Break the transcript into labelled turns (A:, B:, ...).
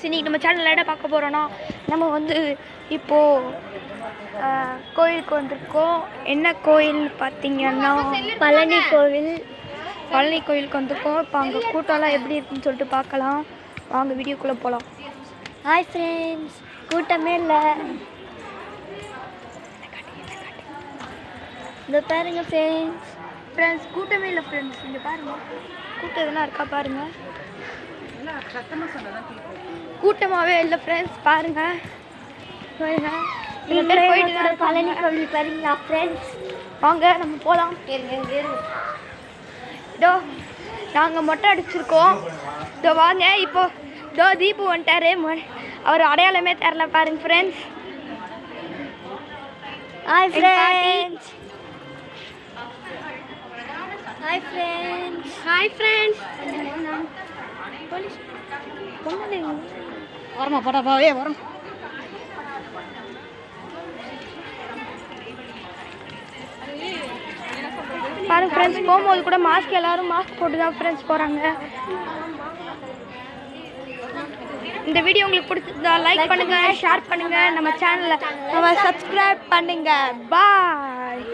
A: Friends, இன்றைக்கி நம்ம சேனலில் என்ன பார்க்க போகிறோன்னா, நம்ம வந்து இப்போது கோயிலுக்கு வந்திருக்கோம். என்ன கோயில்னு பார்த்தீங்கன்னா
B: பழனி கோவில்.
A: பழனி கோயிலுக்கு வந்திருக்கோம். இப்போ அங்கே கூட்டம்லாம் எப்படி இருக்குன்னு சொல்லிட்டு பார்க்கலாம். வாங்க வீடியோக்குள்ளே போகலாம்.
B: ஹாய் ஃப்ரெண்ட்ஸ், கூட்டமே இல்லை. இந்த பாருங்க
A: ஃப்ரெண்ட்ஸ் கூட்டமே இல்லை ஃப்ரெண்ட்ஸ். இங்கே பாருங்கள், கூட்டம் எதனா இருக்கா பாருங்கள். கூட்டமாகவே இல்லை ஃப்ரெண்ட்ஸ், பாருங்கள் பாருங்கள்.
B: போயிட்டு பழனி கோவில் பாருங்களா ஃப்ரெண்ட்ஸ்.
A: வாங்க நம்ம போகலாம். இதோ நாங்கள் மொட்டை அடிச்சிருக்கோம். இதோ வாங்க. இப்போ இதோ தீபு வந்துட்டாரு. அவர் அடையாளமே தரல பாருங்க friends.
B: Hi friends. Hi friends.
A: Hi friends.
B: வரமா போட்டாவே வரும்.
A: பாருங்க ஃப்ரெண்ட்ஸ், போகும்போது கூட மாஸ்க், எல்லாரும் மாஸ்க் போட்டு தான் ஃப்ரெண்ட்ஸ் போகிறாங்க. இந்த வீடியோ உங்களுக்கு பிடிச்சிருந்தா லைக் பண்ணுங்க, ஷேர் பண்ணுங்க, நம்ம சேனலை சப்ஸ்கிரைப் பண்ணுங்க. பாய்.